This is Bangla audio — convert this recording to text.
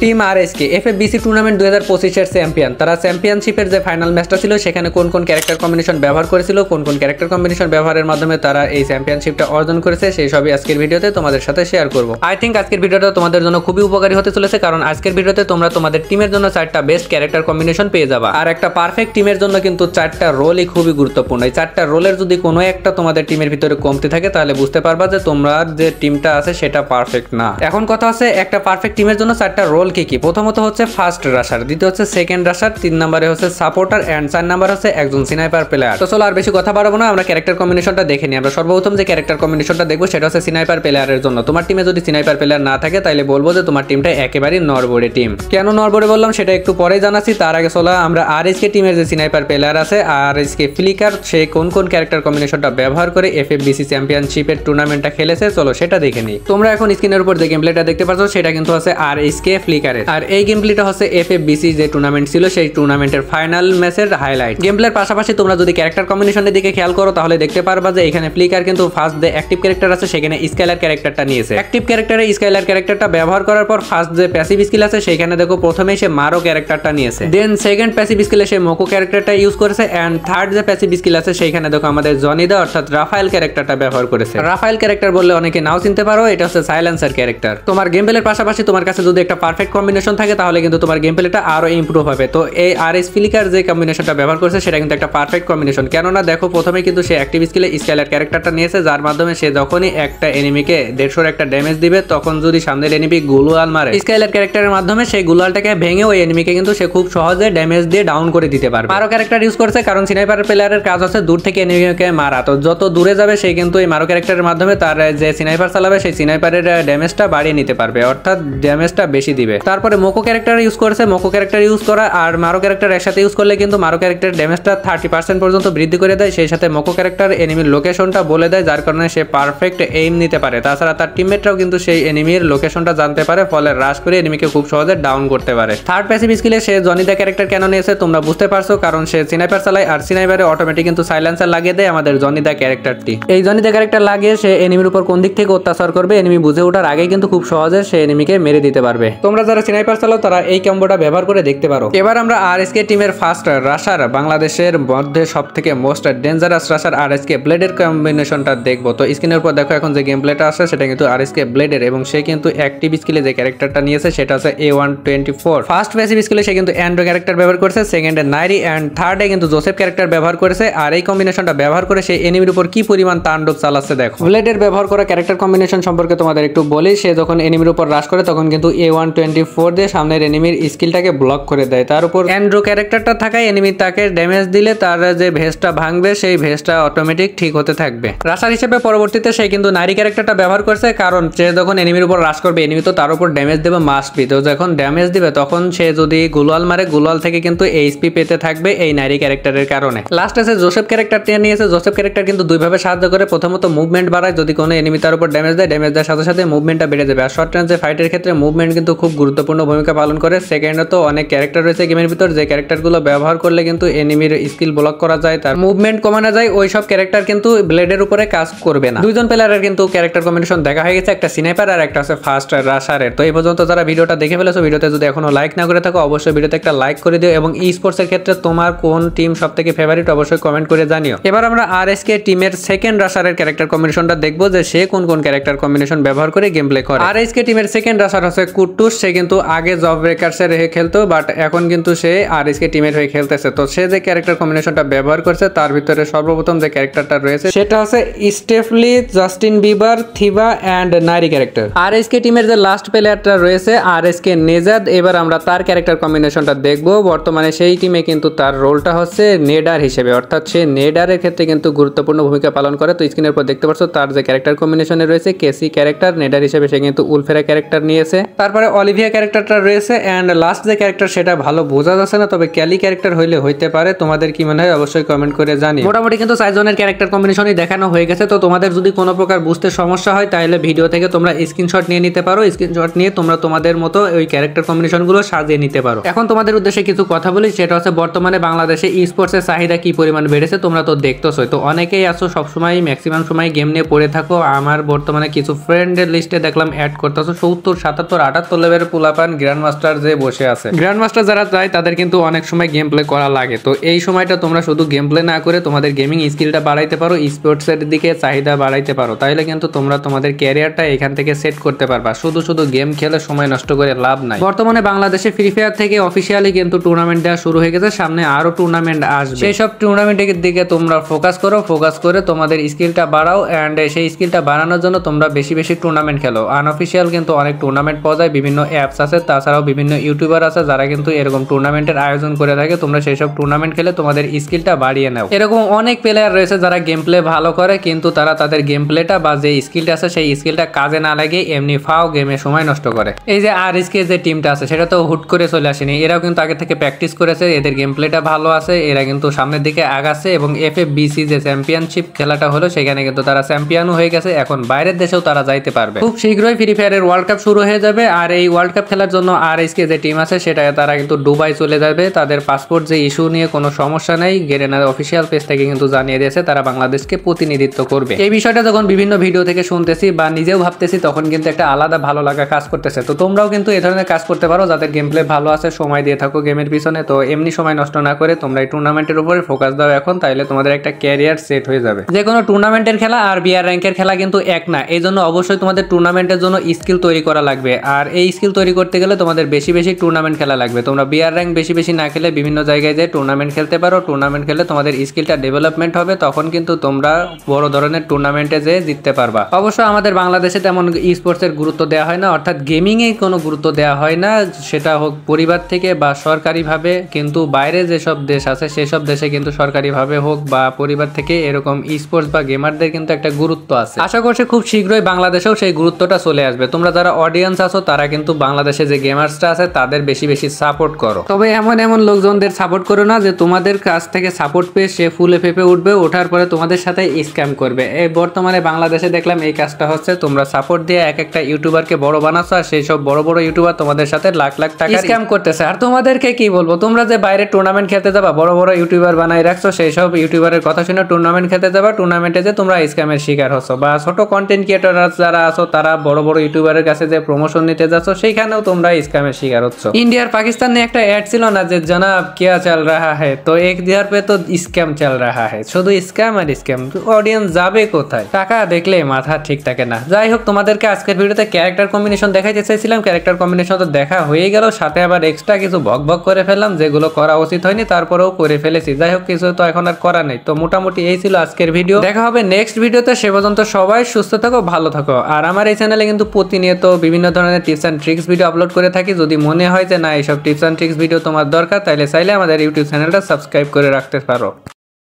টিম আরএসকে এফএফবিসি টুর্নামেন্ট 2025 এর চ্যাম্পিয়ন। তারা চ্যাম্পিয়নশিপের যে ফাইনাল ম্যাচটা ছিল সেখানে কোন কোন ক্যারেক্টার কম্বিনেশন ব্যবহার করেছিল, কোন কোন ক্যারেক্টার কম্বিনেশন ব্যবহারের মাধ্যমে তারা এই চ্যাম্পিয়নশিপটা অর্জন করেছে, সেই সবই আজকের ভিডিওতে তোমাদের সাথে শেয়ার করব। আই থিঙ্ক আজকের ভিডিওটা তোমাদের জন্য খুবই উপকারী হতে চলেছে, কারণ আজকের ভিডিওতে তোমরা তোমাদের টিমের জন্য 4টা বেস্ট ক্যারেক্টার কম্বিনেশন পেয়ে যাবা। আর একটা পারফেক্ট টিমের জন্য কিন্তু 4টা রোলই খুবই গুরুত্বপূর্ণ। এই 4টা রোলের যদি কোনো একটা তোমাদের টিমের ভিতরে কমতি থাকে তাহলে বুঝতে পারবা যে তোমরা যে টিমটা আছে সেটা পারফেক্ট না। এখন কথা হচ্ছে একটা পারফেক্ট টিমের জন্য 4টা রোল কি কি। প্রথমত হচ্ছে ফার্স্ট রাশার, দ্বিতীয় হচ্ছে সেকেন্ড রাশার, 3 নম্বরে হচ্ছে সাপোর্টার এন্ড 4 নাম্বার হচ্ছে একজন স্নাইপার প্লেয়ার। তো চলো আর বেশি কথা বাড়াবো না, আমরা ক্যারেক্টার কম্বিনেশনটা দেখে নিই। আমরা সর্বপ্রথম যে ক্যারেক্টার কম্বিনেশনটা দেখবো সেটা হচ্ছে স্নাইপার প্লেয়ারের জন্য। তোমার টিমে যদি স্নাইপার প্লেয়ার না থাকে তাহলে বলবো যে তোমার টিমটা একেবারেই নরবরে টিম। কেন নরবরে বললাম সেটা একটু পরে জানাচ্ছি। তার আগে চলো আমরা আরএসকে টিমের যে স্নাইপার প্লেয়ার আছে আরএসকে ফ্লিকার, সে কোন কোন ক্যারেক্টার কম্বিনেশনটা ব্যবহার করে এফএফবিসি চ্যাম্পিয়নশিপের টুর্নামেন্টটা খেলেছে চলো সেটা দেখে নিই। তোমরা এখন স্ক্রিনের উপর যে গেম প্লেটা দেখতে পাচ্ছ সেটা কিন্তু আছে আরএসকে ফ্লিকারের। আর এই গেম প্লেটা হচ্ছে এফএফবিসি যে টুর্নামেন্ট ছিল সেই টুর্নামেন্টের ফাইনাল ম্যাচের হাইলাইট। গেম প্লের পাশাপাশি তোমরা যদি ক্যারেক্টার কম্বিনেশনের দিকে খেয়াল করো তাহলে দেখতে পারবা যে এখানে ফ্লিকার কিন্তু ফার্স্ট যে অ্যাক্টিভ ক্যারেক্টার আছে সেখানে স্কাইলার ক্যারেক্টারটা নিয়েছে। অ্যাক্টিভ ক্যারেক্টারে স্কাইলার ক্যারেক্টারটা ব্যবহার করার পর ফার্স্ট যে প্যাসিভ স্কিল আছে সেখানে দেখো প্রথমেই সে মারো ক্যারেক্টারটা নিয়েছে, দেন সেকেন্ড প্যাসিভ স্কিলে সে মোকো ক্যারেক্টারটা ইউজ করেছে, এন্ড থার্ড যে প্যাসিভ স্কিল আছে সেইখানে দেখো আমাদের জনিদা অর্থাৎ রাফায়েল ক্যারেক্টারটা ব্যবহার করেছে। রাফায়েল ক্যারেক্টার বললে অনেকে নাও চিনতে পারো, এটা হচ্ছে সাইলেন্সার ক্যারেক্টার। তোমার গেম প্লের পাশাপাশি তোমার কাছে যদি একটা পারফেক্ট কম্বিনেশন থাকে তাহলে কিন্তু তোমার গেম প্লেটা আরো ইমপ্রুভ হবে। তো এই আরএস ফ্লিকার যে কম্বিনেশনটা ব্যবহার করেছে সেটা কিন্তু একটা পারফেক্ট কম্বিনেশন। কেননা দেখো প্রথমে কিন্তু সে অ্যাক্টিভ স্কিলে স্কাইলার ক্যারেক্টারটা নিয়েছে, যার মাধ্যমে সে যখনই একটা এনিমিকে 150 একটা ড্যামেজ দিবে তখন যদি সামনের এনিমি গুলওয়াল মারে স্কাইলার ক্যারেক্টারের মাধ্যমে সেই গুলওয়ালটাকে ভেঙে ওই এনিমিকে কিন্তু সে খুব সহজে ড্যামেজ দিয়ে ডাউন করে দিতে পারবে। মারো ক্যারেক্টার ইউজ করছে কারণ স্নাইপার প্লেয়ারের কাজ হচ্ছে দূর থেকে এনিমিকে মারা। তো যত দূরে যাবে সে কিন্তু এই মারো ক্যারেক্টারের মাধ্যমে তার যে স্নাইপার চালাবে সেই স্নাইপারের ড্যামেজটা বাড়িয়ে নিতে পারবে, অর্থাৎ ড্যামেজটা বেশি দিবে। তারপরে মোকো ক্যারেক্টার ইউজ করেছে। মোকো ক্যারেক্টার ইউজ করা আর মারো ক্যারেক্টার একসাথে ইউজ করলে কিন্তু মারো ক্যারেক্টার ড্যামেজটা 30% পর্যন্ত বৃদ্ধি করে দেয়। সেই সাথে মোকো ক্যারেক্টার এনিমির লোকেশনটা বলে দেয়, যার কারণে সে পারফেক্ট এইম নিতে পারে। তাছাড়া তার টিমমেটরাও কিন্তু সেই এনিমির লোকেশনটা জানতে পারে, ফলে রাশ করে এনিমিকে খুব সহজে ডাউন করতে পারে। থার্ড প্যাসিভ স্কিলে সে জনিদা ক্যারেক্টার কেন নিয়েছে তোমরা বুঝতে পারছো, কারণ সে স্নাইপার চালায় আর স্নাইপারে অটোমেটিক কিন্তু সাইলেন্সার লাগিয়ে দেয় আমাদের জনিদা ক্যারেক্টারটি। এই জনিদা ক্যারেক্টার লাগিয়ে সে এনিমির উপর কোন দিক থেকে অত্যাচার করবে এনিমি বুঝে ওঠার আগে কিন্তু খুব সহজে সে এনিমিকে মেরে দিতে পারবে। তোমরা যারা স্নাইপার চালাও তারা এই কম্বোটা ব্যবহার করে দেখতে পারো। এবার আমরা আরএসকে টিমের ফার্স্ট রাশার, বাংলাদেশের মধ্যে সবথেকে মোস্ট ডেঞ্জারাস রাশার আরএসকে ব্লেডের কম্বিনেশনটা দেখবো। তো স্ক্রিনের উপর দেখো এখন যে গেম প্লেটা আছে সেটা কিন্তু আরএসকে ব্লেডের, এবং সে কিন্তু অ্যাক্টিভ স্কিলে যে ক্যারেক্টারটা নিয়েছে সেটা হচ্ছে A124। ফার্স্ট প্যাসিভ স্কিলে সে কিন্তু অ্যান্ড্রো ক্যারেক্টার ব্যবহার করেছে, সেকেন্ডে নাইরি এন্ড থার্ডে কিন্তু জোসেফ ক্যারেক্টার ব্যবহার করেছে। আর এই কম্বিনেশনটা ব্যবহার করে সেই এনিমির উপর কি পরিমাণ তাণ্ডব চালাচ্ছে দেখো। ব্লেডের ব্যবহার করা ক্যারেক্টার কম্বিনেশন সম্পর্কে তোমাদের একটু বলি। সে যখন এনিমির উপর রাশ করে তখন কিন্তু A124 দিয়ে সামনের এনিমির স্কিলটাকে ব্লক করে দেয়। তার উপর অ্যান্ড্রো ক্যারেক্টারটা থাকায় এনিমি তাকে ড্যামেজ দিলে তার যে ভেস্টটা ভাঙবে সেই ভেস্টটা অটোমেটিক ঠিক হতে থাকবে। রাশার হিসেবে পরবর্তীতে সে কিন্তু নারী ক্যারেক্টারটা ব্যবহার করছে, কারণ সে যখন এনিমির উপর রাশ করবে এনিমি তো তার উপর ড্যামেজ দেবে মাস্ট বি। তো যখন ড্যামেজ দিবে তখন সে যদি গুলওয়াল মারে গুলওয়াল থেকে কিন্তু এইচপি পেতে থাকবে এই নারী ক্যারেক্টারের কারণে। লাস্টে সে জোসেফ ক্যারেক্টারটা নিয়েছে। জোসেফ ক্যারেক্টার কিন্তু দুইভাবে সাহায্য করে। প্রথমত মুভমেন্ট বাড়ায়, যদি কোনো এনিমি তার উপর ড্যামেজ দেয় ড্যামেজ দেওয়ার সাথে সাথে মুভমেন্টটা বেড়ে যাবে। আর শর্ট রেঞ্জে ফাইটের ক্ষেত্রে মুভমেন্ট কিন্তু খুব গুরুত্বপূর্ণ ভূমিকা পালন করে। সেকেন্ডত অনেক ক্যারেক্টার রয়েছে গেমের ভিতর যে ক্যারেক্টারগুলো ব্যবহার করলে কিন্তু এনিমির স্কিল ব্লক করা যায়, তার মুভমেন্ট কমানো যায়, ওই সব ক্যারেক্টার কিন্তু ব্লেডের উপরে কাজ করবে না। দুইজন প্লেয়ারের কিন্তু ক্যারেক্টার কম্বিনেশন দেখা হয়ে গেছে, একটা স্নাইপার আর একটা আছে ফার্স্ট রাশারের। তো এই পর্যন্ত যারা ভিডিওটা দেখে ফেলেছো, ভিডিওতে যদি এখনো লাইক না করে থাকো অবশ্যই ভিডিওতে একটা লাইক করে দিও, এবং ই স্পোর্টস এর ক্ষেত্রে তোমার কোন টিম সবথেকে ফেভারিট অবশ্যই কমেন্ট করে জানিও। এবার আমরা আরএসকে টিমের সেকেন্ড রাশারের ক্যারেক্টার কম্বিনেশনটা দেখবো যে সে কোন কোন ক্যারেক্টার কম্বিনেশন ব্যবহার করে গেম প্লে করে। আরএসকে টিমের সেকেন্ড রাশার হচ্ছে কুট্টুস। সে কিন্তু আগে জব ব্রেকার্স এর হয়ে খেলতো, বাট এখন কিন্তু সে আরএসকে টিমের হয়ে খেলতেছে। তো সে যে ক্যারেক্টার কম্বিনেশনটা ব্যবহার করছে তার ভিতরে সর্বপ্রথম যে ক্যারেক্টারটা রয়েছে সেটা হচ্ছে স্টেফলি, জাস্টিন বিবার, থিবা এন্ড নারী ক্যারেক্টার। আরএসকে টিমের যে লাস্ট প্লেয়ারটা রয়েছে আরএসকে নেজাদ, এবার আমরা তার ক্যারেক্টার কম্বিনেশনটা দেখবো। বর্তমানে সেই টিমে কিন্তু তার রোলটা হচ্ছে নেডার হিসেবে, অর্থাৎ সে নেডারের ক্ষেত্রে কিন্তু গুরুত্বপূর্ণ ভূমিকা পালন করে। তো স্ক্রিনের উপর দেখতে পাচ্ছ তার যে ক্যারেক্টার কম্বিনেশনে রয়েছে কেসি ক্যারেক্টার, নেডার হিসেবে সে কিন্তু উলফেরা ক্যারেক্টার নিয়েছে। তারপরে অলিভিয়া ক্যারেক্টারটা রয়েছে, এন্ড লাস্ট যে ক্যারেক্টার সেটা ভালো বোঝা যাচ্ছে না, তবে ক্যালি ক্যারেক্টার হইলে হইতে পারে। তোমাদের কি মনে হয় অবশ্যই কমেন্ট করে জানি। মোটামুটি কিন্তু 4 জনের ক্যারেক্টার কম্বিনেশনই দেখানো হয়ে গেছে। তো তোমাদের যদি কোনো প্রকার বুঝতে সমস্যা হয় তাহলে ভিডিও থেকে তোমরা স্ক্রিনশট নিয়ে নিতে পারো। স্ক্রিনশট নিয়ে তোমরা তোমাদের মতো ওই ক্যারেক্টার কম্বিনেশনগুলো সাজিয়ে নিতে পারো। এখন তোমাদের উদ্দেশ্যে কিছু কথা বলি, সেটা হচ্ছে বর্তমানে বাংলাদেশে ই স্পোর্টসের চাহিদা কি পরিমাণ বেড়েছে তোমরা তো দেখতেছোই। তো অনেকেই আছো সবসময় ম্যাক্সিমাম সময় গেম নিয়ে পড়ে থাকো। আমার বর্তমানে কিছু ফ্রেন্ডের লিস্টে দেখলাম অ্যাড করতেছো 70, 77, 78 লেভেলের পোলাপান গ্র্যান্ড মাস্টার যে বসে আছে, গ্র্যান্ড মাস্টার যারা চায় তাদের কিন্তু অনেক সময় গেম প্লে করা লাগে। তো এই সময়টা তোমরা শুধু গেম প্লে না করে তোমাদের গেমিং স্কিলটা বাড়াইতে পারো, স্পোর্টসের দিকে চাহিদা বাড়াইতে পারো, তাইলে কিন্তু তোমরা তোমাদের ক্যারিয়ারটা এখান থেকে সেট করতে পারবা। শুধু শুধু গেম খেলে সময় নষ্ট করে লাভ নাই। বর্তমানে বাংলাদেশে ফ্রি ফায়ার থেকে অফিসিয়ালি কিন্তু টুর্নামেন্ট দেওয়া শুরু হয়ে গেছে, সামনে আরো টুর্নামেন্ট আসবে। সেই সব টুর্নামেন্টের দিকে তোমরা ফোকাস করো, ফোকাস করে তোমাদের স্কিলটা বাড়াও এন্ড সেই স্কিলটা বাড়ানোর জন্য তোমরা বেশি বেশি টুর্নামেন্ট খেলো। আনঅফিসিয়াল কিন্তু অনেক টুর্নামেন্ট পাওয়া যায়, বিভিন্ন অ্যাপস আছে, তাছাড়াও বিভিন্ন ইউটিউবার আছে যারা কিন্তু এরকম টুর্নামেন্টের আয়োজন করে থাকে। তোমরা সেই সব টুর্নামেন্ট খেলে তোমাদের স্কিলটা বাড়িয়ে নাও। এরকম অনেক প্লেয়ার রয়েছে যারা গেম প্লে ভালো করে, কিন্তু তারা তাদের গেম প্লেটা বা যে স্কিলটা আছে সেই স্কিলটা কাজে না লাগে এমনি ফাও গেমে সময় নষ্ট করে। এই যে আরএসকে যে টিমটা আছে সেটা তো হুট করে চলে আসেনি, এরাও কিন্তু আগে থেকে প্র্যাকটিস করেছে, এদের গেম প্লেটা ভালো আছে, এরা কিন্তু সামনের দিকে আগাচ্ছে এবং এফএফবিসি যে চ্যাম্পিয়নশিপ খেলাটা হলো সেখানে কিন্তু তারা চ্যাম্পিয়নও হয়ে গেছে। এখন বাইরের দেশেও তারা যাইতে পারবে। খুব শীঘ্রই ফ্রি ফায়ারের ওয়ার্ল্ড কাপ শুরু হয়ে যাবে, আর এই ওয়ার্ল্ড কাপ খেলার জন্য আরএসকে যে টিম আছে সেটা তারা কিন্তু দুবাই চলে যাবে। তাদের পাসপোর্ট যে ইস্যু নিয়ে কোনো সমস্যা নেই, গেরেনার অফিসিয়াল পেজ থেকে কিন্তু জানিয়ে দিয়েছে তারা বাংলাদেশকে প্রতিনিধিত্ব করবে। এই বিষয়টা যখন বিভিন্ন ভিডিও থেকে শুনতেছি বা নিজেও ভাবতেছি তখন কিন্তু একটা আলাদা ভালো লাগা কাজ করতেছে। তো তোমরাও কিন্তু এই ধরনের কাজ করতে পারো, যাদের গেম প্লে ভালো আছে, সময় দিয়ে থাকো গেমের পিছনে। তো এমনি সময় নষ্ট না করে তোমরা এই টুর্নামেন্টের উপরে ফোকাস দাও এখন, তাইলে তোমাদের একটা ক্যারিয়ার সেট হয়ে যাবে। যে কোনো টুর্নামেন্টের খেলা আর বিআর র্যাঙ্কের খেলা কিন্তু এক না, এই জন্য অবশ্যই তোমাদের টুর্নামেন্টের জন্য স্কিল তৈরি করা লাগবে। আর এই স্কিল তৈরি করতে গেলে তোমাদের বেশি বেশি টুর্নামেন্ট খেলা লাগবে। তোমরা বিআর র্যাঙ্ক বেশি বেশি না খেলে বিভিন্ন জায়গায় যে টুর্নামেন্ট খেলতে পারো, টুর্নামেন্ট খেলে তোমাদের স্কিলটা ডেভেলপমেন্ট হবে, তখন কিন্তু তোমরা বড় ধরনের টুর্নামেন্টে যে জিততে পারবা। অবশ্য আমাদের বাংলাদেশে তেমন স্পোর্টসের গুরুত্ব দেওয়া হয় না, অর্থাৎ গেমিংয়ে কোনো গুরুত্ব দেওয়া হয় না, সেটা হোক পরিবার থেকে বা সরকারিভাবে। কিন্তু বাইরে যেসব দেশ আছে সেসব দেশে কিন্তু সরকারিভাবে হোক বা পরিবার থেকে এরকম স্পোর্টস বা গেমারদের কিন্তু একটা গুরুত্ব আছে। আশা করছি খুব শীঘ্রই বাংলাদেশেও সেই গুরুত্বটা চলে আসবে। তোমরা যারা অডিয়েন্স আছো তারা কিন্তু বাংলাদেশে যে গেমার্সটা আছে তাদের বেশি বেশি সাপোর্ট করো। তবে এমন এমন লোকজনদের সাপোর্ট করো না যে তোমাদের কাছ থেকে সাপোর্ট পেয়ে সে ফুলে ফেপে উঠবে, ওঠার পরে তোমাদের সাথে স্ক্যাম করবে। এই বর্তমানে বাংলাদেশে দেখলাম এই কাজটা হচ্ছে, তোমরা সাপোর্ট দিয়ে এক একটা ইউটিউবারকে বড় বানাচ্ছ, আর সেই সব বড় বড় ইউটিউবার তোমাদের সাথে লাখ লাখ টাকা স্ক্যাম করতেছে। আর তোমাদেরকে কি বলবো, তোমরা যে বাইরে টুর্নামেন্ট খেলতে যাবা, বড় বড় ইউটিউবার বানাই রাখছো, সেই সব ইউটিউবারের কথা শুনে টুর্নামেন্ট খেলতে যাবা, টুর্নামেন্টে যে তোমরা স্ক্যামের শিকার হচ্ছ। বা ছোট কন্টেন্ট ক্রিয়েটর যারা আছো তারা বড় বড় ইউটিউবারের কাছে যে প্রমোশন নিতে যাচ্ছ, সেইখানেও তোমরা স্ক্যামের শিকার হচ্ছ। ইন্ডিয়ার পাকিস্তান নিয়ে একটা অ্যাড ছিল না যে জনাব क्या चल रहा है, তো এক দিয়ার পে তো স্ক্যাম চল रहा है, শুধু স্ক্যাম আর স্ক্যাম। অডিয়েন্স যাবে কোথায়? টাকা দেখলে মাথা ঠিক থাকে না। যাই হোক, তোমাদেরকে আজকের ভিডিওতে ক্যারেক্টার কম্বিনেশন দেখাইতে চাইছিলাম, ক্যারেক্টার কম্বিনেশন তো দেখা হয়ে গেল, সাথে আবার এক্সট্রা কিছু ভক ভক করে ফেললাম যেগুলো করা উচিত হয়নি, তারপরেও করে ফেলেছি। যাই হোক, কিছু তো এখন আর করা নেই। তো মোটামুটি এই ছিল আজকের ভিডিও, দেখা হবে নেক্সট ভিডিওতে। সে পর্যন্ত সবাই সুস্থ থাকো, ভালো থাকো। আর আমার এই চ্যানেলে কিন্তু প্রতিনিয়ত বিভিন্ন ধরনের tips and tricks video upload করে থাকি। যদি মনে হয় যে না এইসব টিপস অ্যান্ড ট্রিক্স ভিডিও তোমার দরকার, তাহলে চাইলে আমাদের ইউটিউব চ্যানেলটা সাবস্ক্রাইব করে রাখতে পারো।